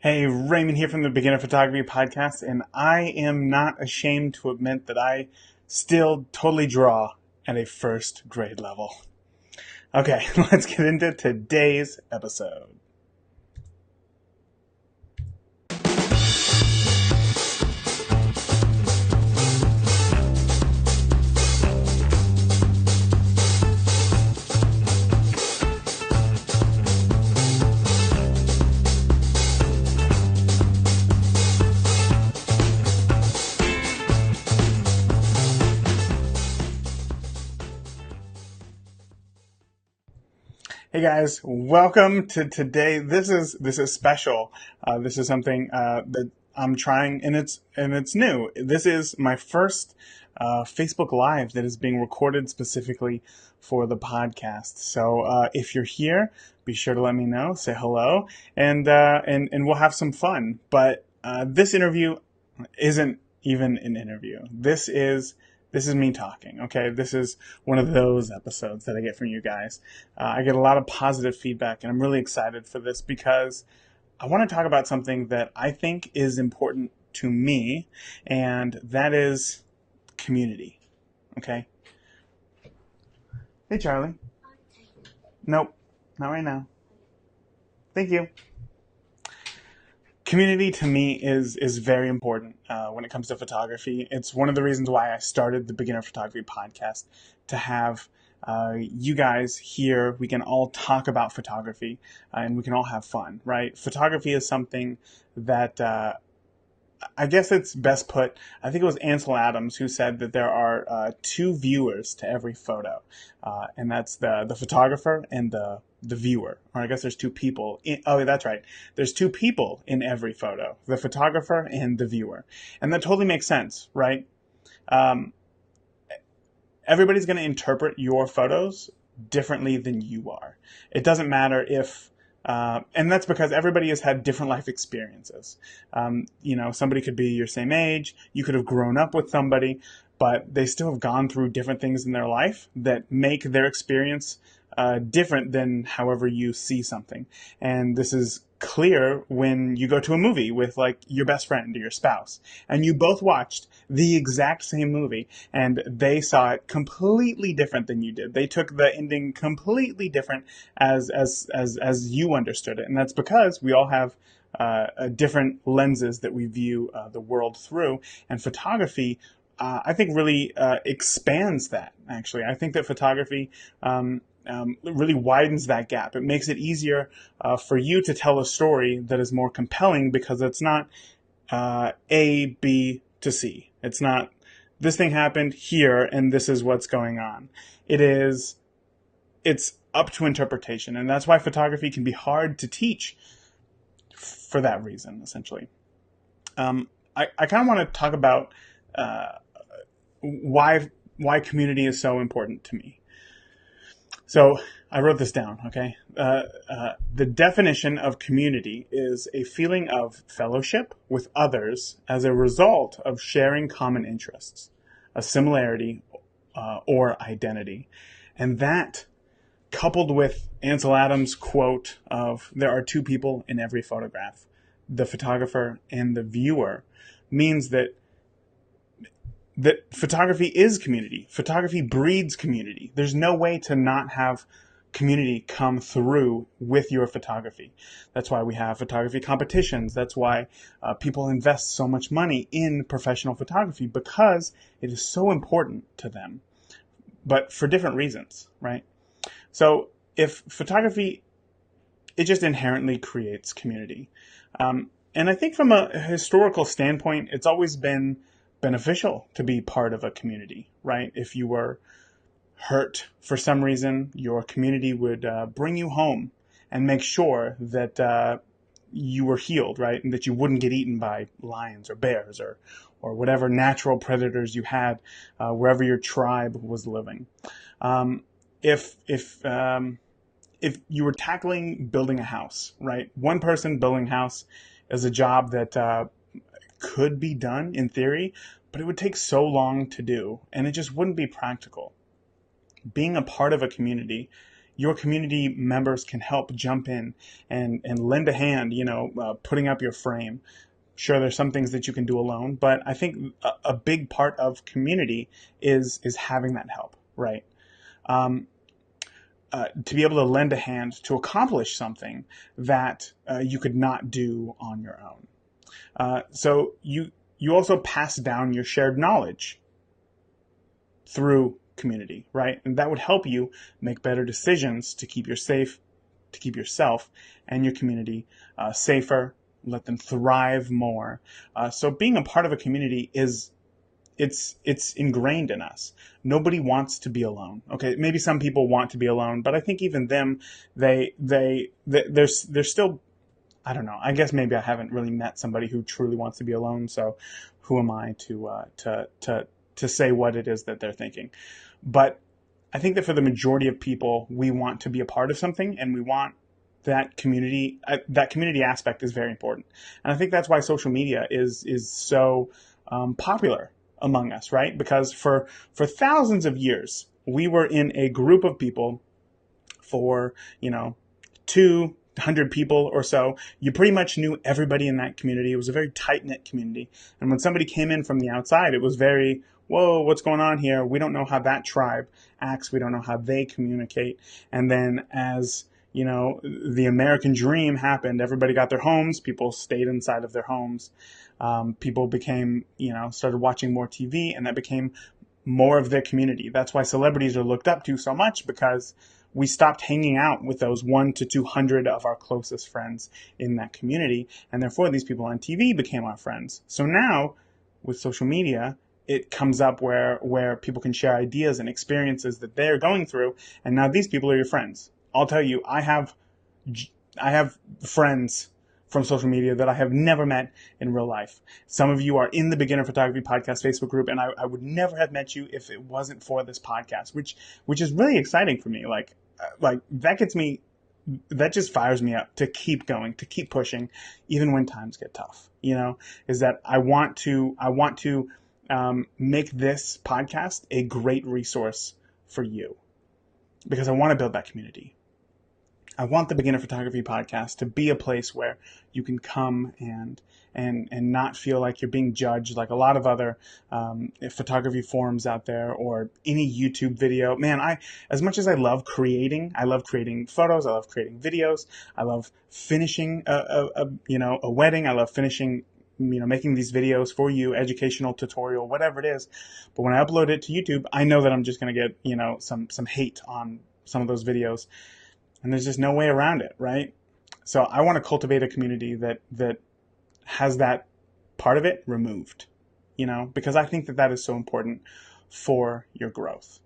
Hey, Raymond here from the Beginner Photography Podcast, and I am not ashamed to admit that I still totally draw at a first grade level. Okay, let's get into today's episode. Hey guys, welcome to today. This is special. This is something that I'm trying, and it's new. This is my first Facebook Live that is being recorded specifically for the podcast. So if you're here, be sure to let me know. Say hello, and we'll have some fun. But this interview isn't even an interview. This is me talking, okay? This is one of those episodes that I get from you guys. I get a lot of positive feedback, and I'm really excited for this because I want to talk about something that I think is important to me, and that is community, okay? Hey, Charlie. Nope, not right now. Thank you. Community to me is very important when it comes to photography. It's one of the reasons why I started the Beginner Photography Podcast, to have you guys here. We can all talk about photography and we can all have fun, right? Photography is something that I guess it's best put. I think it was Ansel Adams who said that there are two viewers to every photo, and that's the photographer and the viewer. Or I guess there's two people. Oh, that's right. There's two people in every photo: the photographer and the viewer, and that totally makes sense, right? Um, Everybody's going to interpret your photos differently than you are. It doesn't matter if and that's because everybody has had different life experiences. Somebody could be your same age. You could have grown up with somebody, but they still have gone through different things in their life that make their experience different than however you see something. And this is clear when you go to a movie with like your best friend or your spouse, and you both watched the exact same movie, and they saw it completely different than you did. They took the ending completely different as you understood it, and that's because we all have different lenses that we view the world through, and photography. I think really expands that. Actually, I think that photography really widens that gap. It makes it easier for you to tell a story that is more compelling because it's not A, B to C. It's not this thing happened here and this is what's going on. It's up to interpretation, and that's why photography can be hard to teach for that reason, essentially. I kind of want to talk about why community is so important to me. So I wrote this down, okay? The definition of community is a feeling of fellowship with others as a result of sharing common interests, a similarity or identity. And that, coupled with Ansel Adams' quote of there are two people in every photograph, the photographer and the viewer, means that photography is community. Photography breeds community. There's no way to not have community come through with your photography. That's why we have photography competitions. That's why people invest so much money in professional photography, because it is so important to them, but for different reasons, right? So if photography, it just inherently creates community. And I think from a historical standpoint, it's always been beneficial to be part of a community, right? If you were hurt for some reason, your community would bring you home and make sure that you were healed, right? And that you wouldn't get eaten by lions or bears or whatever natural predators you had wherever your tribe was living. If you were tackling building a house, right? One person building a house is a job that could be done in theory, but it would take so long to do, and it just wouldn't be practical. Being a part of a community your community members can help jump in and lend a hand, putting up your frame. Sure, there's some things that you can do alone, but I think a big part of community is having that help, right? Um, to be able to lend a hand to accomplish something that you could not do on your own. So you also pass down your shared knowledge through community, right? And that would help you make better decisions to keep to keep yourself and your community safer, let them thrive more. So being a part of a community it's ingrained in us. Nobody wants to be alone. Okay, maybe some people want to be alone, but I think even them, they're still, I don't know. I guess maybe I haven't really met somebody who truly wants to be alone. So who am I to say what it is that they're thinking? But I think that for the majority of people, we want to be a part of something, and we want that community. That community aspect is very important, and I think that's why social media is so popular among us, right? Because for thousands of years, we were in a group of people for 200 people or so. You pretty much knew everybody in that community. It was a very tight-knit community. And when somebody came in from the outside, it was very, whoa, what's going on here? We don't know how that tribe acts. We don't know how they communicate. And then as the American dream happened, everybody got their homes. People stayed inside of their homes. People became, started watching more TV, and that became more of their community. That's why celebrities are looked up to so much, because we stopped hanging out with those 1 to 200 of our closest friends in that community. And therefore, these people on TV became our friends. So now, with social media, it comes up where people can share ideas and experiences that they're going through. And now these people are your friends. I'll tell you, I have friends from social media that I have never met in real life. Some of you are in the Beginner Photography Podcast Facebook group, and I would never have met you if it wasn't for this podcast, which is really exciting for me. Like that just fires me up to keep going, to keep pushing, even when times get tough. Is that I want to make this podcast a great resource for you, because I want to build that community. I want the Beginner Photography Podcast to be a place where you can come and not feel like you're being judged, like a lot of other photography forums out there, or any YouTube video. Man, as much as I love creating photos, I love creating videos, I love finishing a wedding, I love finishing making these videos for you, educational, tutorial, whatever it is. But when I upload it to YouTube, I know that I'm just going to get some hate on some of those videos. And there's just no way around it, right? So I want to cultivate a community that has that part of it removed, because I think that is so important for your growth.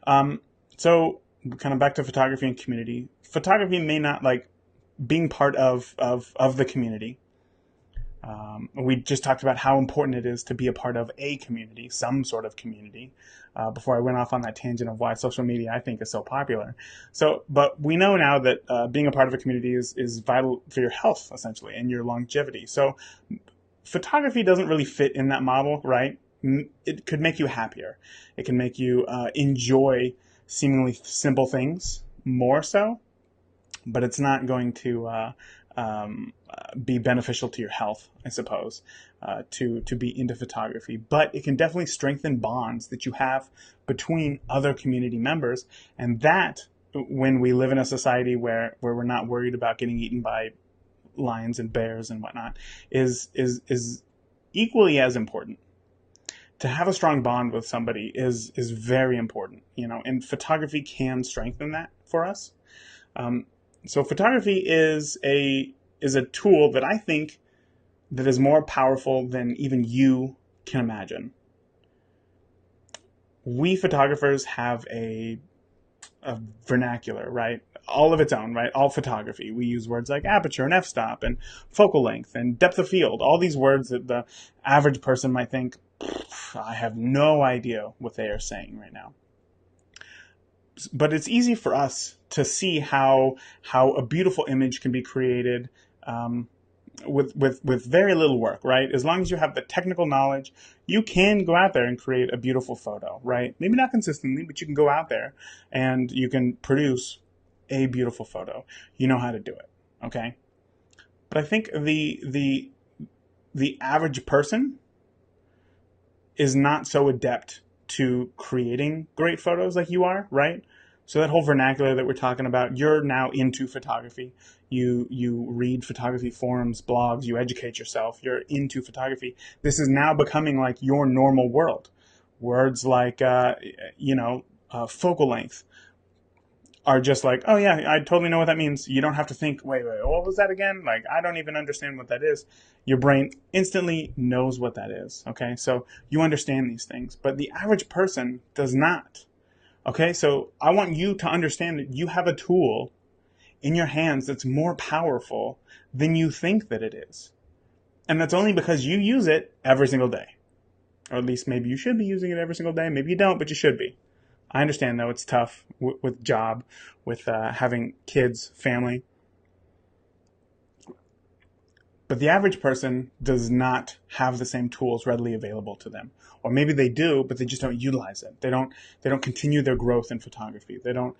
So kind of back to photography and community. Photography may not like being part of the community. We just talked about how important it is to be a part of a community, some sort of community, before I went off on that tangent of why social media, I think, is so popular. But we know now that being a part of a community is vital for your health, essentially, and your longevity. So photography doesn't really fit in that model, right? It could make you happier. It can make you enjoy seemingly simple things more so, but it's not going to be beneficial to your health, I suppose, to be into photography. But it can definitely strengthen bonds that you have between other community members. And that, when we live in a society where we're not worried about getting eaten by lions and bears and whatnot, is equally as important. To have a strong bond with somebody is very important, and photography can strengthen that for us. So photography is a tool that I think that is more powerful than even you can imagine. We photographers have a vernacular, right? All of its own, right? All photography. We use words like aperture and f-stop and focal length and depth of field. All these words that the average person might think, I have no idea what they are saying right now. But it's easy for us to see how a beautiful image can be created with very little work, right? As long as you have the technical knowledge, you can go out there and create a beautiful photo, right? Maybe not consistently, but you can go out there and you can produce a beautiful photo. You know how to do it. Okay. But I think the average person is not so adept to creating great photos like you are, right? So that whole vernacular that we're talking about, you're now into photography. You read photography forums, blogs, you educate yourself, you're into photography. This is now becoming like your normal world. Words like, focal length are just like, oh yeah, I totally know what that means. You don't have to think, wait, what was that again? Like, I don't even understand what that is. Your brain instantly knows what that is. Okay. So you understand these things, but the average person does not. Okay. So I want you to understand that you have a tool in your hands that's more powerful than you think that it is. And that's only because you use it every single day. Or at least maybe you should be using it every single day. Maybe you don't, but you should be. I understand, though, it's tough with job, with having kids, family. But the average person does not have the same tools readily available to them. Or maybe they do, but they just don't utilize it. They don't continue their growth in photography. They don't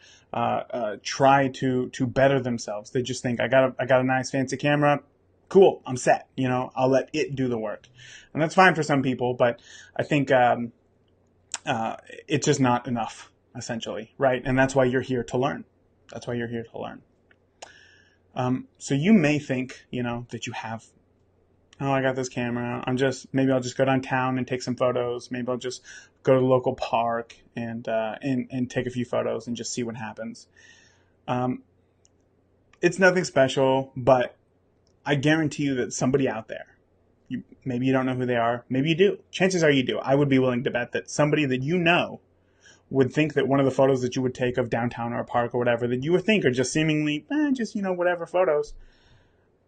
try to better themselves. They just think, I got a nice fancy camera. Cool, I'm set. I'll let it do the work. And that's fine for some people, but I think it's just not enough, essentially, right? And that's why you're here to learn. That's why you're here to learn. So you may think, that you have, oh, I got this camera. Maybe I'll just go downtown and take some photos. Maybe I'll just go to the local park and take a few photos and just see what happens. It's nothing special, but I guarantee you that somebody out there, maybe you don't know who they are. Maybe you do. Chances are you do. I would be willing to bet that somebody that you know would think that one of the photos that you would take of downtown or a park or whatever that you would think are just seemingly, whatever photos.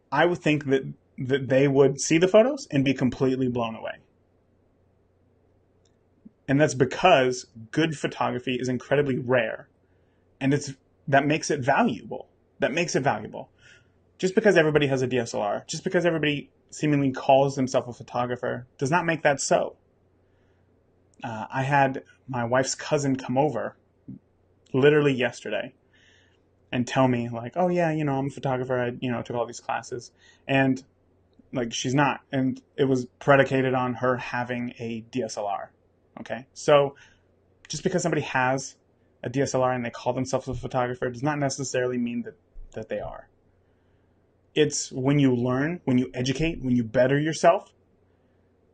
I would think that they would see the photos and be completely blown away. And that's because good photography is incredibly rare. And that makes it valuable. Just because everybody has a DSLR, just because everybody seemingly calls themselves a photographer, does not make that so. I had my wife's cousin come over literally yesterday and tell me like, oh yeah, I'm a photographer. I, took all these classes, and like, she's not. And it was predicated on her having a DSLR. Okay. So just because somebody has a DSLR and they call themselves a photographer does not necessarily mean that they are. It's when you learn, when you educate, when you better yourself,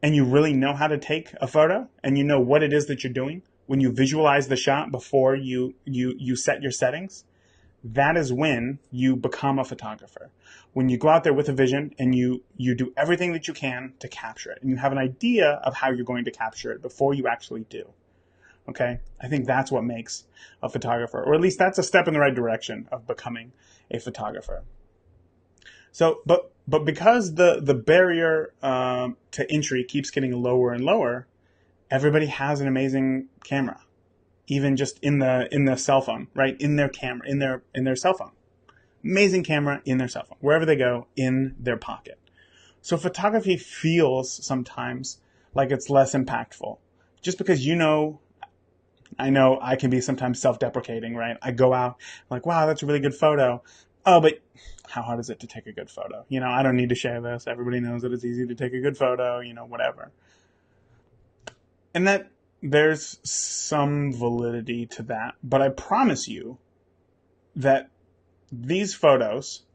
and you really know how to take a photo, and you know what it is that you're doing, when you visualize the shot before you set your settings, that is when you become a photographer. When you go out there with a vision and you do everything that you can to capture it, and you have an idea of how you're going to capture it before you actually do. Okay? I think that's what makes a photographer, or at least that's a step in the right direction of becoming a photographer. So, but because the barrier to entry keeps getting lower and lower, everybody has an amazing camera, even just in the cell phone, right? In their camera, in their cell phone, amazing camera in their cell phone, wherever they go, in their pocket. So photography feels sometimes like it's less impactful, just because I know I can be sometimes self-deprecating, right? I go out like, wow, that's a really good photo. Oh, but how hard is it to take a good photo? I don't need to share this. Everybody knows that it's easy to take a good photo, whatever. And that there's some validity to that. But I promise you that these photos,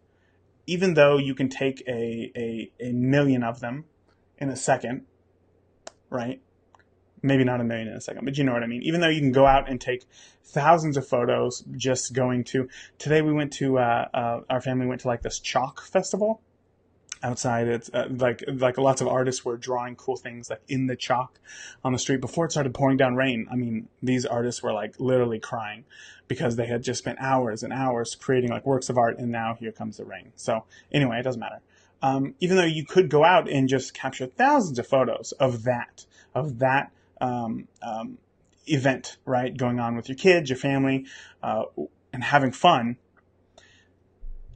even though you can take a million of them in a second, right? Maybe not a million in a second, but you know what I mean. Even though you can go out and take thousands of photos just going to, today we went to, our family went to like this chalk festival outside. It's like lots of artists were drawing cool things like in the chalk on the street before it started pouring down rain. I mean, these artists were like literally crying because they had just spent hours and hours creating like works of art, and now here comes the rain. So anyway, it doesn't matter. Even though you could go out and just capture thousands of photos of that event, right, going on with your kids, your family, and having fun.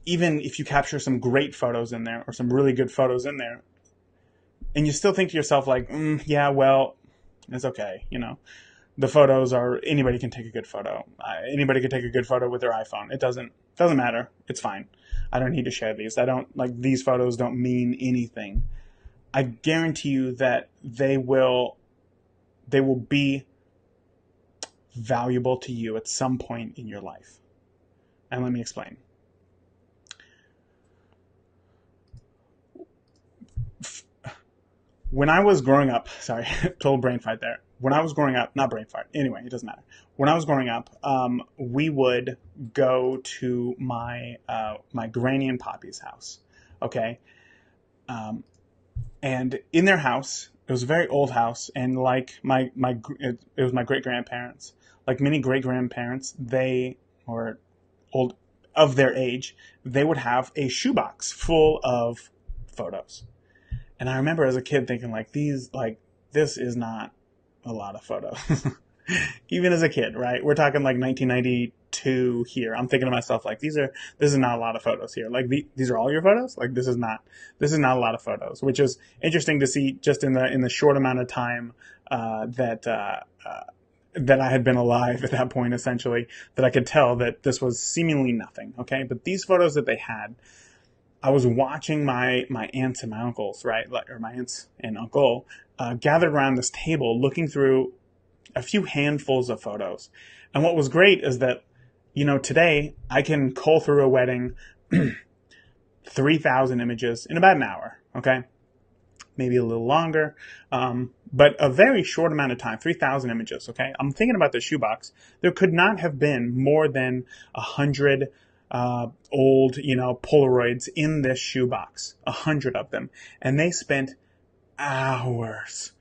Even if you capture some great photos in there or some really good photos in there, and you still think to yourself like, yeah, well, it's okay, The photos are, anybody can take a good photo. Anybody can take a good photo with their iPhone. It doesn't matter. It's fine. I don't need to share these. I don't like these photos don't mean anything. I guarantee you that they will be valuable to you at some point in your life. And let me explain. When I was growing up, sorry, total brain fart there. When I was growing up, not brain fart. Anyway, it doesn't matter. When I was growing up, we would go to my granny and poppy's house. Okay, and in their house, it was a very old house, and like it was my great grandparents. Like many great grandparents, they were old of their age. They would have a shoebox full of photos. And I remember as a kid thinking this is not a lot of photos. Even as a kid, right? We're talking like 1992 here. I'm thinking to myself, like, this is not a lot of photos here. Like these are all your photos? Like this is not a lot of photos, which is interesting to see just in the short amount of time, that I had been alive at that point, essentially, that I could tell that this was seemingly nothing. Okay. But these photos that they had, I was watching my aunts and my uncles, right? Or my aunts and uncle, gathered around this table looking through a few handfuls of photos. And what was great is that, today I can cull through a wedding, 3,000 images in about an hour. Okay. Maybe a little longer. But a very short amount of time, 3,000 images. Okay. I'm thinking about the shoebox. There could not have been more than 100 old, Polaroids in this shoebox, 100 of them. And they spent hours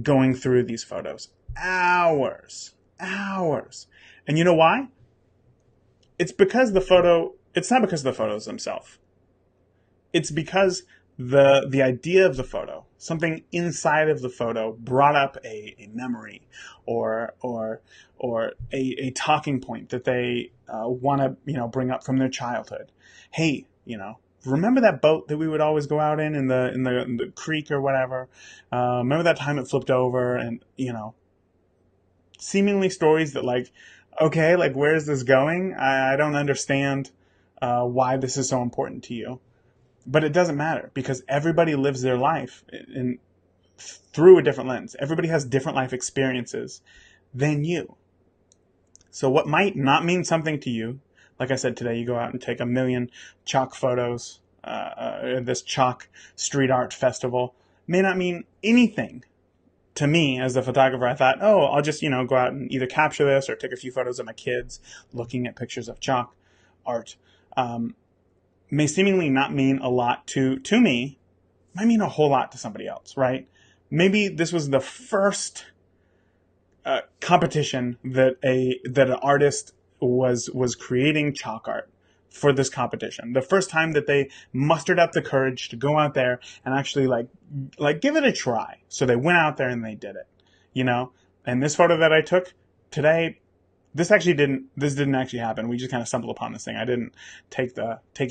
going through these photos. Hours. And you know why? It's not because of the photos themselves. It's because the idea of the photo, something inside of the photo brought up a memory or a talking point that they want to bring up from their childhood. Hey, remember that boat that we would always go out in the creek or whatever? Remember that time it flipped over? And seemingly stories that okay, where is this going? I don't understand why this is so important to you. But it doesn't matter because everybody lives their life through a different lens. Everybody has different life experiences than you. So what might not mean something to you, like I said today, you go out and take 1 million chalk photos, this chalk street art festival, may not mean anything to me as the photographer. I thought, I'll just, go out and either capture this or take a few photos of my kids looking at pictures of chalk art. May seemingly not mean a lot to me, might mean a whole lot to somebody else, right? Maybe this was the first competition that an artist was creating chalk art for this competition. The first time that they mustered up the courage to go out there and actually give it a try. So they went out there and they did it, And this photo that I took today, this didn't actually happen. We just kind of stumbled upon this thing. I didn't take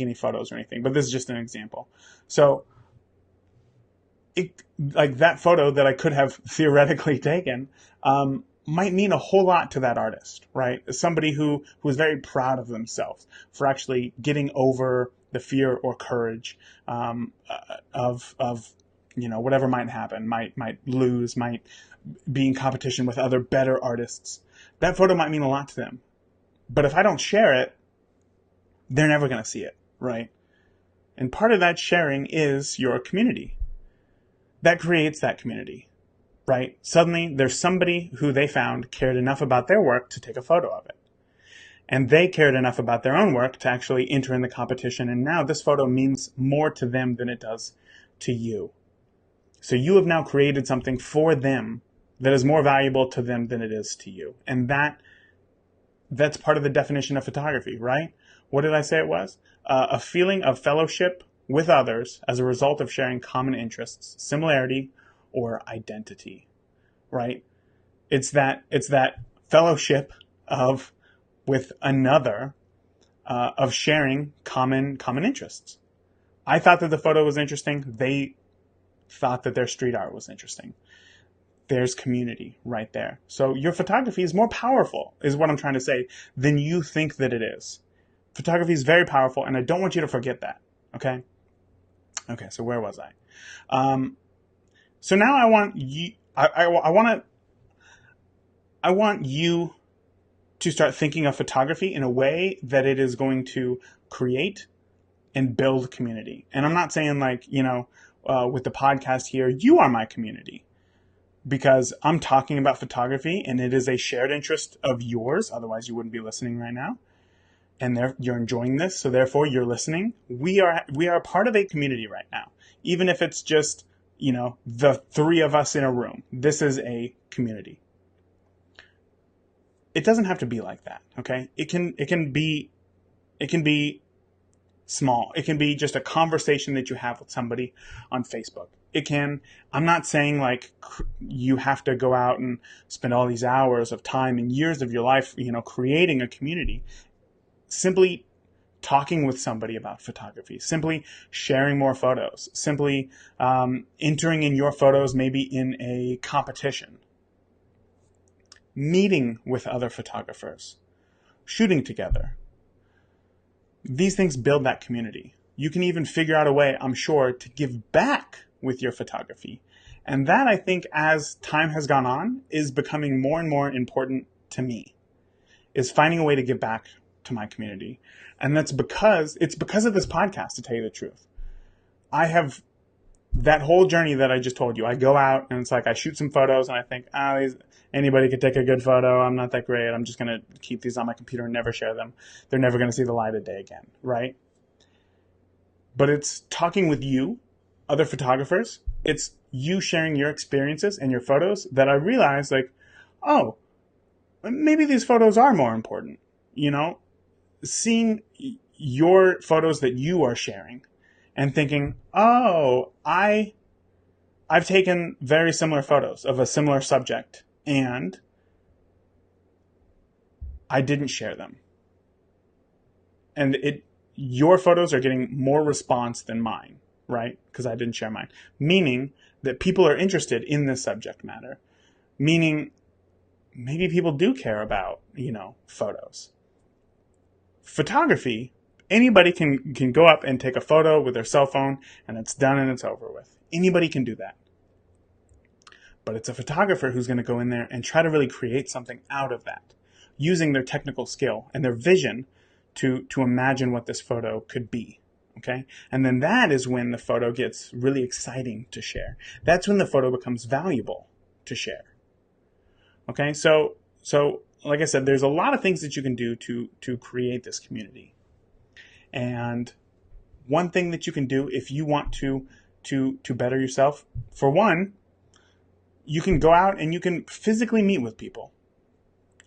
any photos or anything, but this is just an example. So that photo that I could have theoretically taken, might mean a whole lot to that artist, right? Somebody who is very proud of themselves for actually getting over the fear or courage, of whatever might happen, might lose, might be in competition with other better artists. That photo might mean a lot to them. But if I don't share it, they're never going to see it, right? And part of that sharing is your community. That creates that community, right? Suddenly, there's somebody who they found cared enough about their work to take a photo of it. And they cared enough about their own work to actually enter in the competition. And now this photo means more to them than it does to you. So you have now created something for them that is more valuable to them than it is to you. And that's part of the definition of photography, right? What did I say it was? A feeling of fellowship with others as a result of sharing common interests, similarity, or identity, right? It's that fellowship with another, of sharing common interests. I thought that the photo was interesting. They thought that their street art was interesting. there's community right there. So your photography is more powerful, is what I'm trying to say, than you think that it is. Photography is very powerful, and I don't want you to forget that. Okay? Okay, so where was I? So now I want you. I want you to start thinking of photography in a way that it is going to create and build community. And I'm not saying like, with the podcast here, you are my community, because I'm talking about photography and it is a shared interest of yours. Otherwise you wouldn't be listening right now. And you're enjoying this. So therefore you're listening. We are part of a community right now. Even if it's just, the three of us in a room, this is a community. It doesn't have to be like that. Okay. It can be small. It can be just a conversation that you have with somebody on Facebook. I'm not saying like you have to go out and spend all these hours of time and years of your life, creating a community. Simply talking with somebody about photography, simply sharing more photos, simply entering in your photos maybe in a competition, meeting with other photographers, shooting together. These things build that community. You can even figure out a way, I'm sure, to give back with your photography. And that, I think, as time has gone on, is becoming more and more important to me, is finding a way to give back to my community. And it's because of this podcast, to tell you the truth. I have that whole journey that I just told you. I go out and it's like I shoot some photos and I think, anybody could take a good photo. I'm not that great. I'm just going to keep these on my computer and never share them. They're never going to see the light of day again, right? But it's talking with you, other photographers. It's you sharing your experiences and your photos that I realized, like, oh, maybe these photos are more important. Seeing your photos that you are sharing and thinking, oh, I've taken very similar photos of a similar subject and I didn't share them. And your photos are getting more response than mine, right? Because I didn't share mine. Meaning that people are interested in this subject matter. Meaning maybe people do care about, photos. Photography, anybody can go up and take a photo with their cell phone and it's done and it's over with. Anybody can do that. But it's a photographer who's going to go in there and try to really create something out of that, using their technical skill and their vision to imagine what this photo could be. Okay? And then that is when the photo gets really exciting to share. That's when the photo becomes valuable to share. Okay? So like I said, there's a lot of things that you can do to create this community. And one thing that you can do if you want to better yourself, for one, you can go out and you can physically meet with people.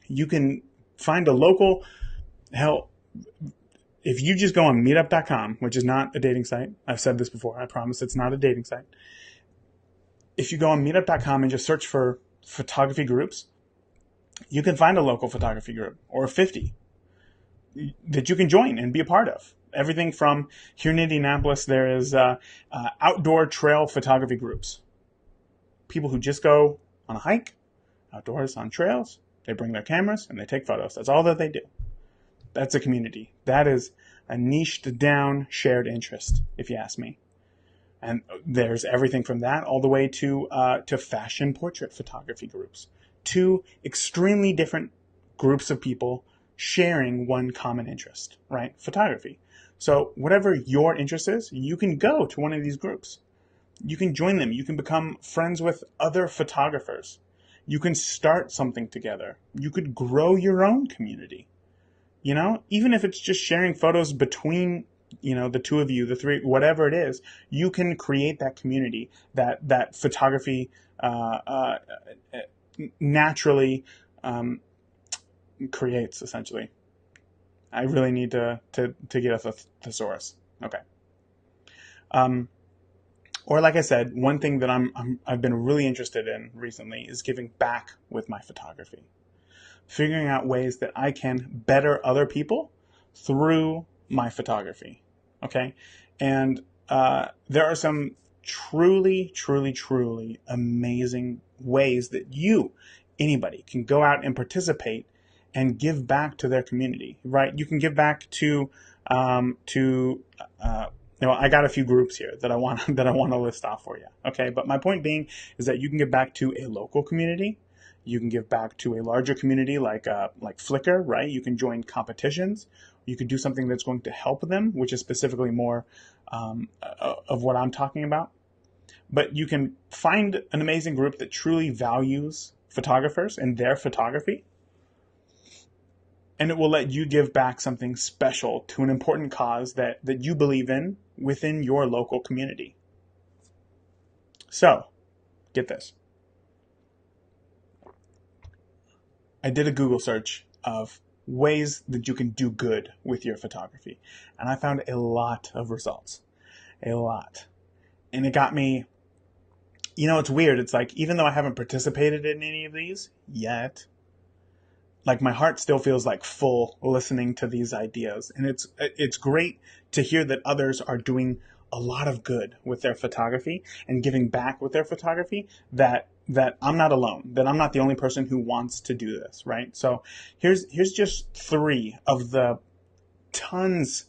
You can find a local, if you just go on meetup.com, which is not a dating site, I've said this before, I promise it's not a dating site. If you go on meetup.com and just search for photography groups, you can find a local photography group or 50 that you can join and be a part of. Everything from here in Indianapolis, there is outdoor trail photography groups. People who just go on a hike, outdoors on trails, they bring their cameras and they take photos. That's all that they do. That's a community. That is a niched down shared interest, if you ask me. And there's everything from that all the way to fashion portrait photography groups. Two extremely different groups of people sharing one common interest, right? Photography. So whatever your interest is, you can go to one of these groups. You can join them. You can become friends with other photographers. You can start something together. You could grow your own community. Even if it's just sharing photos between, the two of you, the three, whatever it is, you can create that community that photography naturally creates, essentially. I really need to get a thesaurus. Okay. Or like I said, one thing that I've been really interested in recently is giving back with my photography. Figuring out ways that I can better other people through my photography. Okay? And there are some truly, truly, truly amazing ways that anybody, can go out and participate and give back to their community, right? You can give back to I got a few groups here that I want to list off for you. Okay, but my point being is that you can give back to a local community. You can give back to a larger community like Flickr, right? You can join competitions. You could do something that's going to help them, which is specifically more of what I'm talking about. But you can find an amazing group that truly values photographers and their photography, and it will let you give back something special to an important cause that you believe in within your local community. So, get this. I did a Google search of ways that you can do good with your photography, and I found a lot of results. A lot. And it got me, it's weird. It's like, even though I haven't participated in any of these yet, like, my heart still feels like full listening to these ideas. And it's great to hear that others are doing a lot of good with their photography and giving back with their photography, that I'm not alone, that I'm not the only person who wants to do this, right? So here's just 3 of the tons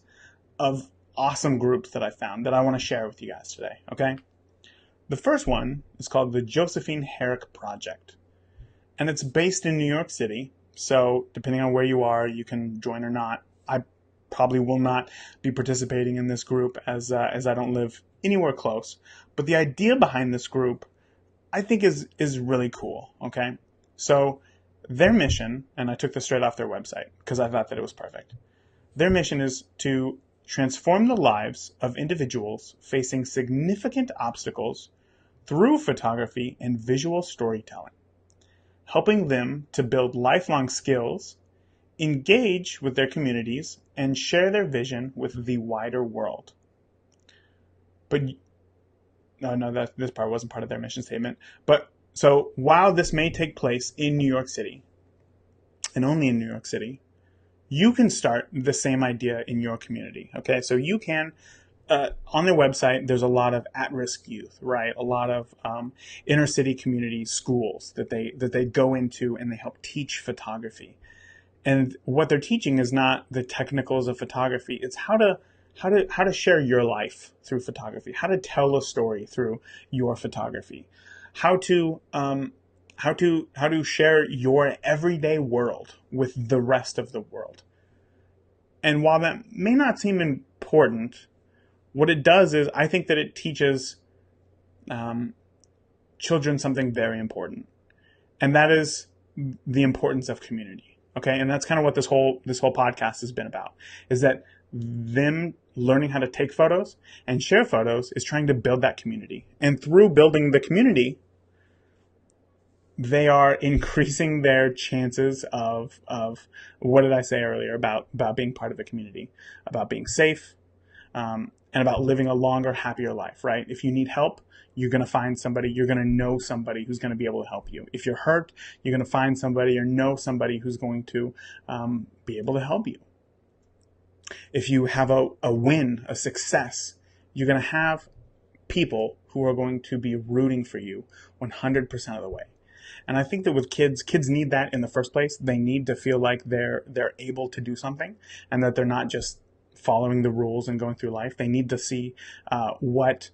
of awesome groups that I found that I want to share with you guys today, okay? The first one is called the Josephine Herrick Project, and it's based in New York City. So depending on where you are, you can join or not. I probably will not be participating in this group as I don't live anywhere close. But the idea behind this group, I think, is really cool. Okay, so their mission, and I took this straight off their website because I thought that it was perfect. Their mission is to transform the lives of individuals facing significant obstacles through photography and visual storytelling, helping them to build lifelong skills, engage with their communities, and share their vision with the wider world. But this part wasn't part of their mission statement. But so while this may take place in New York City, and only in New York City, you can start the same idea in your community. Okay, so you can. On their website, there's a lot of at-risk youth, right? A lot of inner city community schools that they go into, and they help teach photography. And what they're teaching is not the technicals of photography; it's how to share your life through photography, how to tell a story through your photography, how to share your everyday world with the rest of the world. And while that may not seem important, what it does is, I think that it teaches children something very important, and that is the importance of community. Okay, and that's kind of what this whole podcast has been about, is that them learning how to take photos and share photos is trying to build that community, and through building the community, they are increasing their chances of what did I say earlier about being part of a community, about being safe. And about living a longer, happier life, right? If you need help, you're going to find somebody, you're going to know somebody who's going to be able to help you. If you're hurt, you're going to find somebody or know somebody who's going to be able to help you. If you have a win, a success, you're going to have people who are going to be rooting for you 100% of the way. And I think that with kids need that in the first place. They need to feel like they're able to do something, and that they're not just following the rules and going through life. They need to see what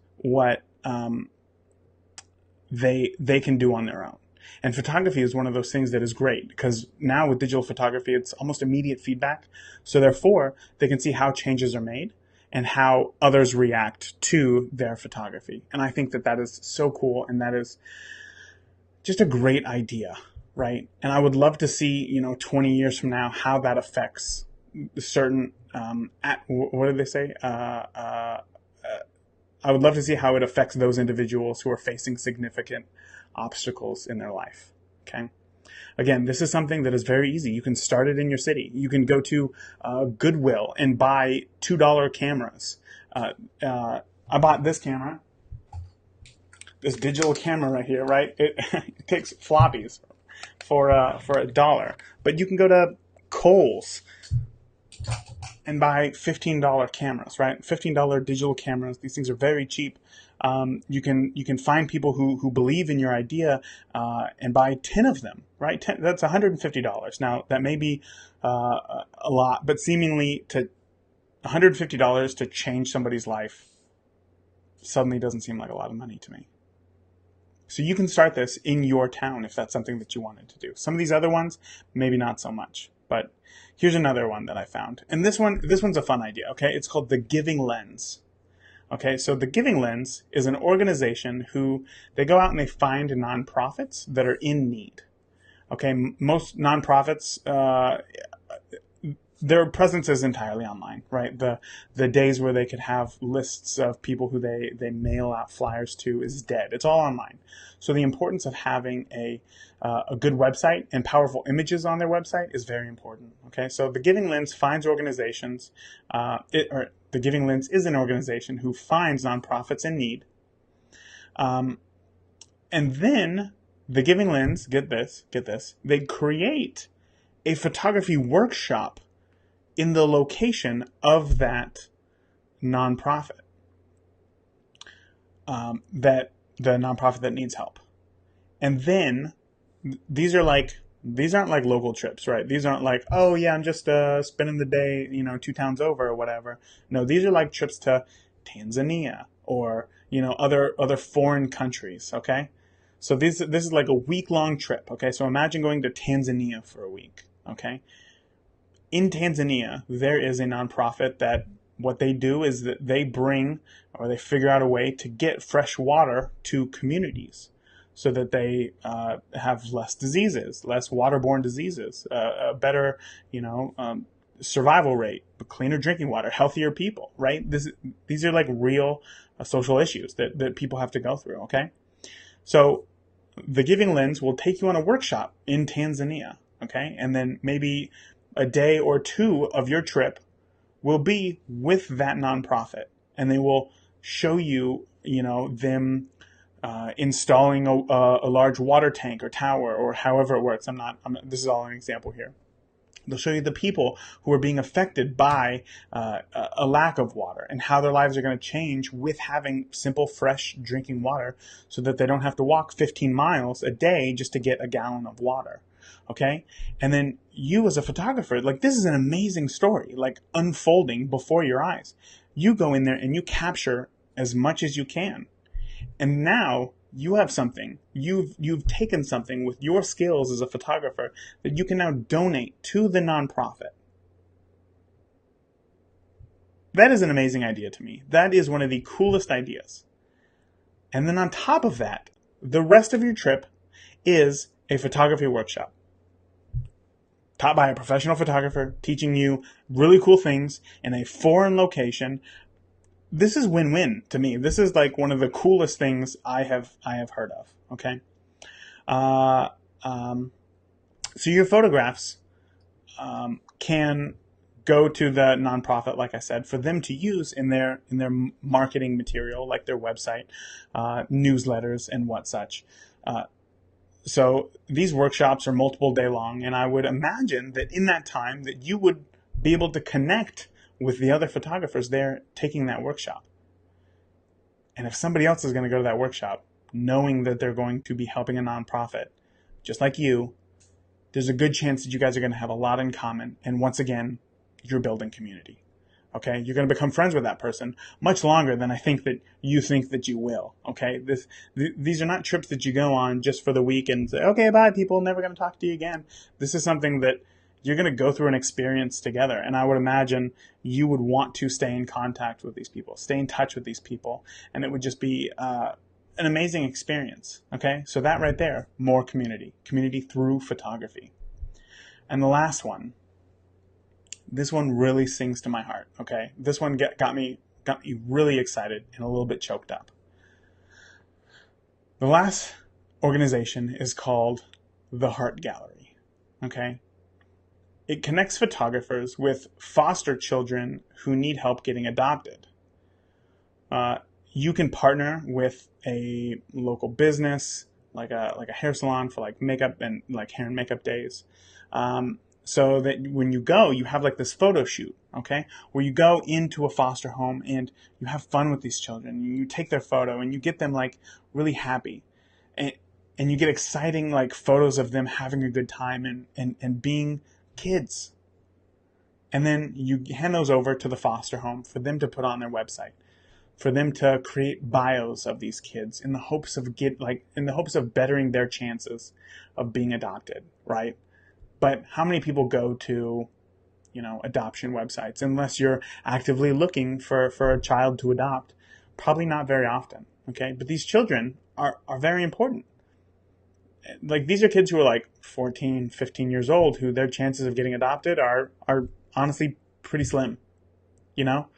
they can do on their own. And photography is one of those things that is great, because now with digital photography, it's almost immediate feedback. So therefore, they can see how changes are made and how others react to their photography. And I think that is so cool, and that is just a great idea, right? And I would love to see, 20 years from now, how that affects certain what did they say? I would love to see how it affects those individuals who are facing significant obstacles in their life. Okay. Again, this is something that is very easy. You can start it in your city. You can go to Goodwill and buy $2 cameras. I bought this camera, this digital camera right here, right? It takes floppies for $1. But you can go to Kohl's and buy $15 cameras, right? $15 digital cameras. These things are very cheap. You can find people who believe in your idea and buy 10 of them, right? 10, that's $150. Now that may be a lot, but seemingly to $150 to change somebody's life suddenly doesn't seem like a lot of money to me. So you can start this in your town if that's something that you wanted to do. Some of these other ones, maybe not so much. But here's another one that I found. And this one's a fun idea, okay? It's called the Giving Lens. Okay, so the Giving Lens is an organization who they go out and they find nonprofits that are in need. Okay, most nonprofits, their presence is entirely online, right? The days where they could have lists of people who they mail out flyers to is dead. It's all online. So the importance of having a good website and powerful images on their website is very important. Okay, so the Giving Lens finds organizations, the Giving Lens is an organization who finds nonprofits in need, and then the Giving Lens, get this, they create a photography workshop in the location of that nonprofit, that the nonprofit that needs help. And then these aren't like local trips, right? These aren't like, oh yeah, I'm just spending the day, 2 towns over or whatever. No, these are like trips to Tanzania or other foreign countries. Okay, so this is like a week-long trip. Okay, so imagine going to Tanzania for a week. Okay. In Tanzania, there is a nonprofit that what they do is that they bring or they figure out a way to get fresh water to communities so that they have less diseases, less waterborne diseases, a better, survival rate, cleaner drinking water, healthier people, right? These are like real social issues that people have to go through, okay? So the Giving Lens will take you on a workshop in Tanzania, okay? And then maybe a day or two of your trip will be with that nonprofit, and they will show you, them installing a large water tank or tower or however it works. This is all an example here. They'll show you the people who are being affected by a lack of water and how their lives are going to change with having simple, fresh drinking water so that they don't have to walk 15 miles a day just to get a gallon of water. Okay. And then you as a photographer, like this is an amazing story, like unfolding before your eyes. You go in there and you capture as much as you can. And now you have something, you've taken something with your skills as a photographer that you can now donate to the nonprofit. That is an amazing idea to me. That is one of the coolest ideas. And then on top of that, the rest of your trip is a photography workshop taught by a professional photographer, teaching you really cool things in a foreign location. This is win-win to me. This is like one of the coolest things I have heard of. Okay, so your photographs can go to the nonprofit, like I said, for them to use in their marketing material, like their website, newsletters, and what such. So these workshops are multiple day long, and I would imagine that in that time that you would be able to connect with the other photographers there taking that workshop. And if somebody else is going to go to that workshop, knowing that they're going to be helping a nonprofit, just like you, there's a good chance that you guys are going to have a lot in common. And once again, you're building community. Okay, you're going to become friends with that person much longer than I think that you will. Okay, these are not trips that you go on just for the week and say, okay, bye, people, never going to talk to you again. This is something that you're going to go through an experience together. And I would imagine you would want to stay in contact with these people, stay in touch with these people, and it would just be an amazing experience. Okay, so that right there, more community through photography. And the last one. This one really sings to my heart, okay? This one got me really excited and a little bit choked up. The last organization is called the Heart Gallery, okay? It connects photographers with foster children who need help getting adopted. You can partner with a local business, like a hair salon for like makeup and like hair and makeup days. so that when you go, you have like this photo shoot, okay, where you go into a foster home and you have fun with these children. You take their photo and you get them like really happy, and you get exciting like photos of them having a good time and being kids. And then you hand those over to the foster home for them to put on their website, for them to create bios of these kids in the hopes of bettering their chances of being adopted, right? But how many people go to, adoption websites unless you're actively looking for a child to adopt? Probably not very often, okay? But these children are very important. Like, these are kids who are like 14, 15 years old, who their chances of getting adopted are honestly pretty slim, you know?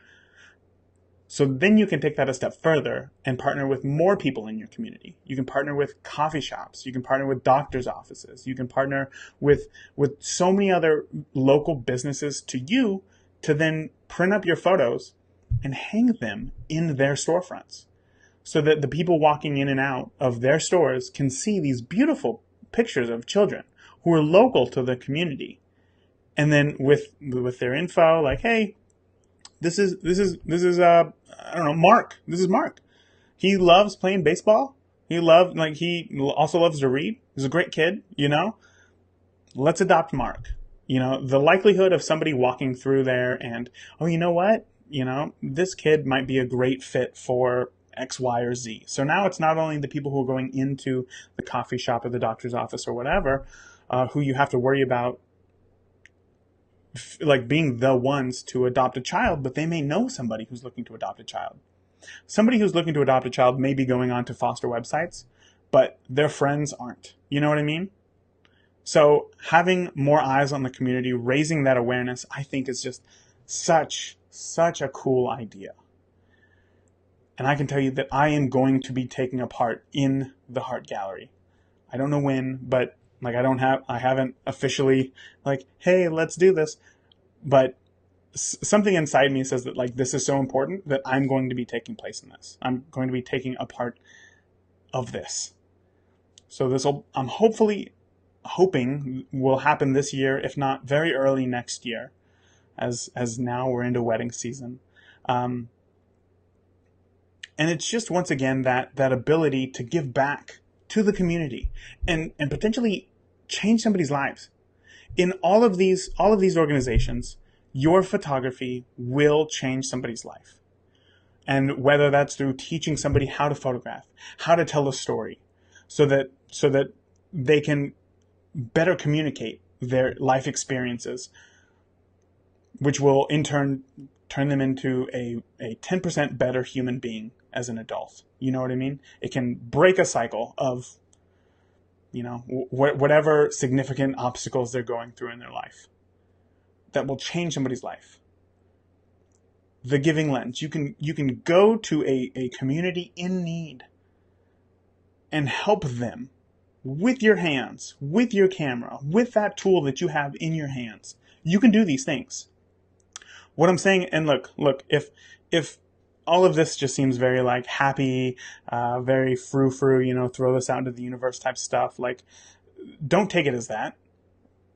So then you can take that a step further and partner with more people in your community. You can partner with coffee shops. You can partner with doctors' offices. You can partner with so many other local businesses to you to then print up your photos and hang them in their storefronts, so that the people walking in and out of their stores can see these beautiful pictures of children who are local to the community. And then with their info, like, hey, this is I don't know, Mark. This is Mark. He loves playing baseball. He also loves to read. He's a great kid, Let's adopt Mark. The likelihood of somebody walking through there and, oh, you know what? This kid might be a great fit for X, Y, or Z. So now it's not only the people who are going into the coffee shop or the doctor's office or whatever, who you have to worry about like being the ones to adopt a child, but they may know somebody who's looking to adopt a child. Somebody who's looking to adopt a child may be going on to foster websites, but their friends aren't. You know what I mean? So having more eyes on the community, raising that awareness, I think is just such a cool idea. And I can tell you that I am going to be taking a part in the Heart Gallery. I don't know when, but like I haven't officially like, hey, let's do this. But something inside me says that like this is so important that I'm going to be taking place in this. I'm going to be taking a part of this. So I'm hoping will happen this year, if not very early next year, as now we're into wedding season. And it's just, once again, that ability to give back to the community and potentially change somebody's lives. In all of these organizations, your photography will change somebody's life. And whether that's through teaching somebody how to photograph, how to tell a story, so that they can better communicate their life experiences, which will in turn turn them into a 10% better human being as an adult. You know what I mean? It can break a cycle of, whatever significant obstacles they're going through in their life that will change somebody's life. The giving lens. You can go to a community in need and help them with your hands, with your camera, with that tool that you have in your hands. You can do these things. What I'm saying, and look, if all of this just seems very like happy, very frou-frou, throw this out into the universe type stuff, like, don't take it as that.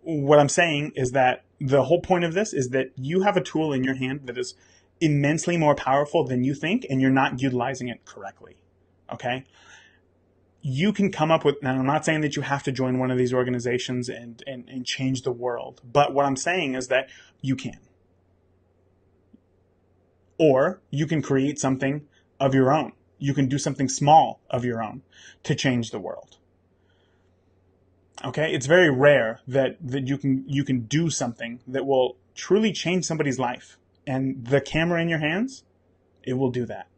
What I'm saying is that the whole point of this is that you have a tool in your hand that is immensely more powerful than you think, and you're not utilizing it correctly. Okay? You can come up with, and I'm not saying that you have to join one of these organizations and change the world, but what I'm saying is that you can. Or you can create something of your own. You can do something small of your own to change the world. Okay? It's very rare that you can do something that will truly change somebody's life. And the camera in your hands, it will do that.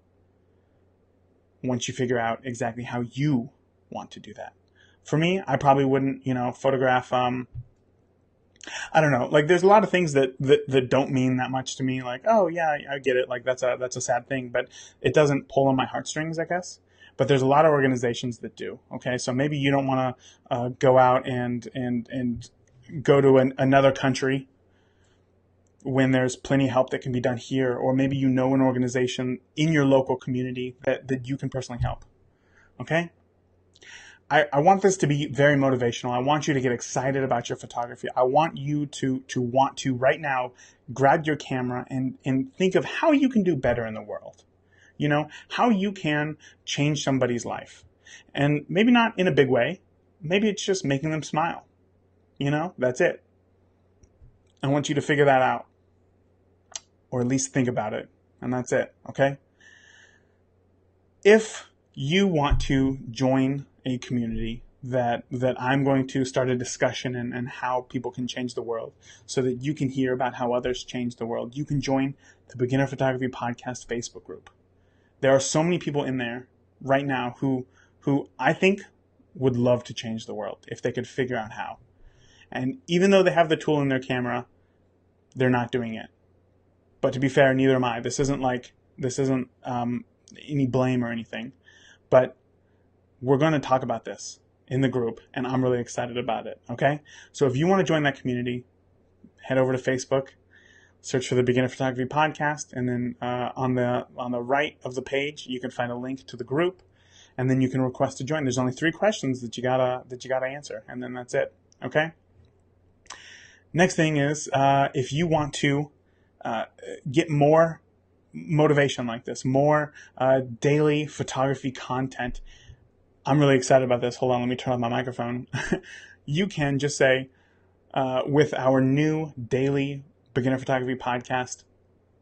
Once you figure out exactly how you want to do that. For me, I probably wouldn't, photograph, I don't know. Like, there's a lot of things that don't mean that much to me. Like, oh yeah, I get it. Like, that's a sad thing, but it doesn't pull on my heartstrings, I guess. But there's a lot of organizations that do. Okay, so maybe you don't want to go out and go to another country when there's plenty of help that can be done here, or maybe an organization in your local community that you can personally help. Okay? I want this to be very motivational. I want you to get excited about your photography. I want you to want to right now grab your camera and think of how you can do better in the world. You know, how you can change somebody's life. And maybe not in a big way. Maybe it's just making them smile. You know, that's it. I want you to figure that out, or at least think about it. And that's it, okay? If you want to join a community that I'm going to start a discussion and how people can change the world so that you can hear about how others change the world, you can join the Beginner Photography Podcast Facebook group. There are so many people in there right now who I think would love to change the world if they could figure out how. And even though they have the tool in their camera, they're not doing it. But to be fair, neither am I. This isn't any blame or anything. But we're going to talk about this in the group, and I'm really excited about it, okay? So if you want to join that community, head over to Facebook, search for the Beginner Photography Podcast, and then on the right of the page, you can find a link to the group, and then you can request to join. There's only 3 questions that you gotta answer, and then that's it, okay? Next thing is, if you want to get more motivation like this, more daily photography content, I'm really excited about this. Hold on, let me turn on my microphone. You can just say, with our new daily Beginner Photography Podcast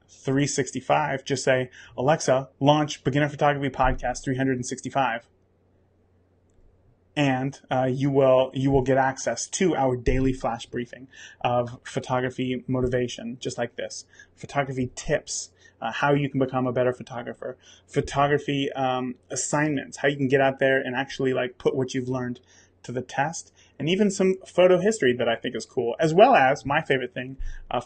365, just say, Alexa, launch Beginner Photography Podcast 365. And you will get access to our daily flash briefing of photography motivation, just like this. Photography tips, how you can become a better photographer. Photography assignments, how you can get out there and actually like put what you've learned to the test. And even some photo history that I think is cool, as well as my favorite thing,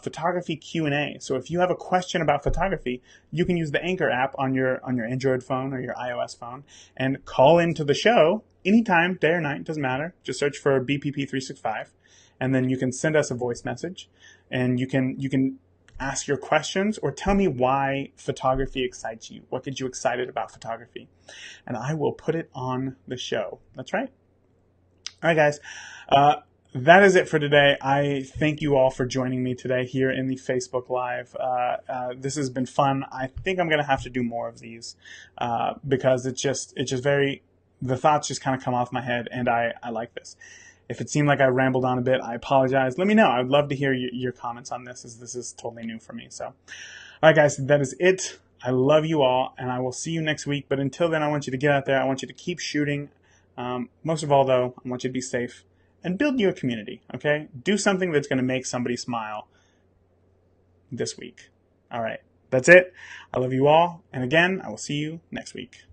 photography Q&A. So if you have a question about photography, you can use the Anchor app on your Android phone or your iOS phone and call into the show anytime, day or night, doesn't matter. Just search for BPP 365, and then you can send us a voice message, and you can ask your questions or tell me why photography excites you. What gets you excited about photography? And I will put it on the show. That's right. All right, guys. That is it for today. I thank you all for joining me today here in the Facebook Live. This has been fun. I think I'm going to have to do more of these because it's just the thoughts just kind of come off my head, and I like this. If it seemed like I rambled on a bit, I apologize. Let me know. I'd love to hear your comments on this, as this is totally new for me. So, all right, guys, that is it. I love you all, and I will see you next week. But until then, I want you to get out there. I want you to keep shooting. Most of all, though, I want you to be safe and build you a community, okay? Do something that's going to make somebody smile this week. All right, that's it. I love you all. And again, I will see you next week.